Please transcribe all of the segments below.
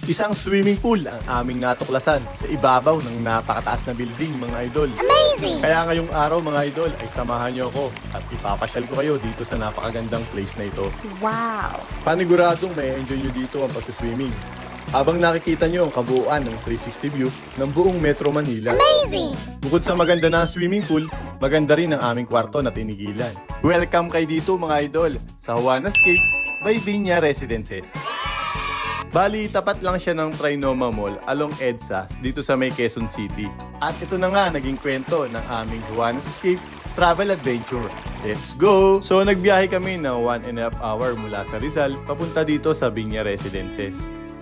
Isang swimming pool ang aming natuklasan sa ibabaw ng napakataas na building, mga idol. Amazing! Kaya ngayong araw, mga idol, ay samahan niyo ako at ipapasyal ko kayo dito sa napakagandang place na ito. Wow! Paniguradong may enjoy nyo dito ang pag-swimming. Habang nakikita nyo ang kabuuan ng 360 view ng buong Metro Manila. Amazing! Bukod sa maganda na swimming pool, maganda rin ang aming kwarto na tinigilan. Welcome kayo dito, mga idol, sa Juanas Cape by Viña Residences. Bali, tapat lang siya ng Trinoma Mall along EDSA dito sa may Quezon City. At ito na nga naging kwento ng aming Juanas Cape Travel Adventure. Let's go! So nagbiyahe kami ng 1.5 hour mula sa Rizal papunta dito sa Viña Residences.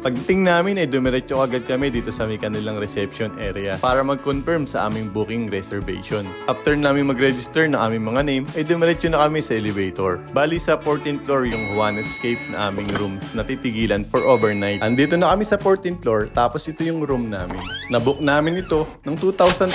Pagdating namin ay dumiretso agad kami dito sa may kanilang reception area para mag-confirm sa aming booking reservation. After namin mag-register ng aming mga name ay dumiretso na kami sa elevator. Bali sa 14th floor yung Juanas Cape na aming rooms na titigilan for overnight. Andito na kami sa 14th floor tapos ito yung room namin. Nabook namin ito ng 2,500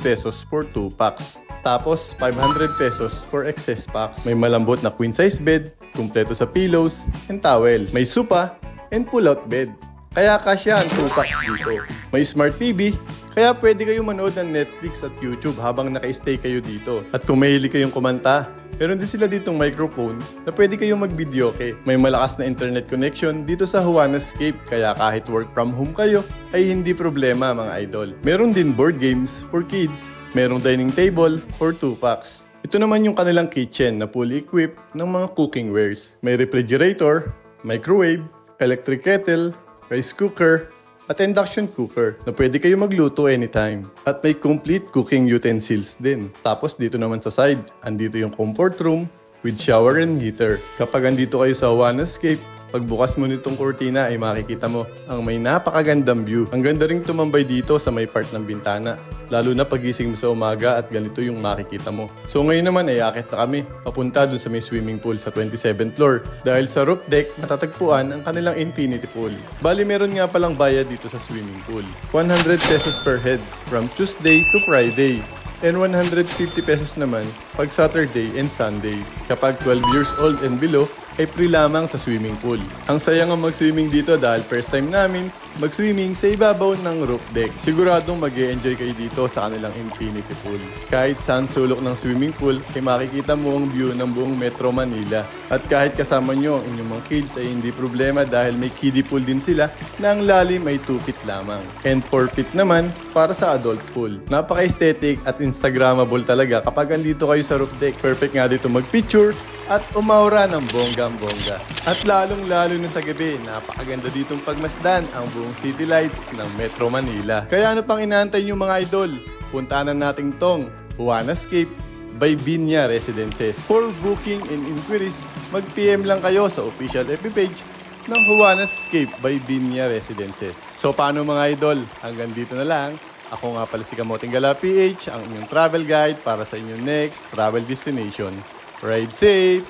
pesos for 2 packs. Tapos 500 pesos for excess packs. May malambot na queen size bed, kumpleto sa pillows and towel. May sofa and pull-out bed. Kaya kasya ang 2 packs dito. May smart TV, kaya pwede kayo manood ng Netflix at YouTube habang naka-stay kayo dito. At kung mahilig kayong kumanta, meron din sila ditong microphone na pwede kayong mag-videoke. May malakas na internet connection dito sa Juanas Cape, kaya kahit work from home kayo, ay hindi problema, mga idol. Meron din board games for kids, merong dining table for 2 packs. Ito naman yung kanilang kitchen na fully equipped ng mga cooking wares. May refrigerator, microwave, electric kettle, rice cooker, at induction cooker na pwede kayo magluto anytime. At may complete cooking utensils din. Tapos dito naman sa side, andito yung comfort room with shower and heater. Kapag andito kayo sa Juanas Cape, pagbukas mo nitong kurtina ay makikita mo ang may napakagandang view. Ang ganda ring tumambay dito sa may part ng bintana. Lalo na pagising mo sa umaga at ganito yung makikita mo. So ngayon naman ay akit na kami papunta dun sa may swimming pool sa 27th floor. Dahil sa roof deck natatagpuan ang kanilang infinity pool. Bali meron nga palang bayad dito sa swimming pool. 100 pesos per head from Tuesday to Friday. And 150 pesos naman pag Saturday and Sunday. Kapag 12 years old and below, ay free lamang sa swimming pool. Ang saya nga mag-swimming dito dahil first time namin mag-swimming sa ibabaw ng roof deck. Siguradong mag-e-enjoy kayo dito sa kanilang infinity pool. Kahit saan sulok ng swimming pool, ay makikita mo ang view ng buong Metro Manila. At kahit kasama nyo ang inyong mga kids ay hindi problema dahil may kiddie pool din sila na ang lalim ay 2 feet lamang. And 4 feet naman para sa adult pool. Napaka-aesthetic at Instagrammable talaga kapag andito kayo sa roof deck. Perfect nga dito mag-picture at umaura ng bonggang-bongga. At lalong-lalo na sa gabi, napakaganda ditong pagmasdan ang buong city lights ng Metro Manila. Kaya ano pang inaantay nyo, mga idol? Puntahan na natin tong Juanas Cape by Viña Residences. For booking and inquiries, mag-PM lang kayo sa official FB page ng Juanas Cape by Viña Residences. So paano, mga idol? Hanggang dito na lang. Ako nga pala si Kamoting Gala PH, ang inyong travel guide para sa inyong next travel destination. Ride safe!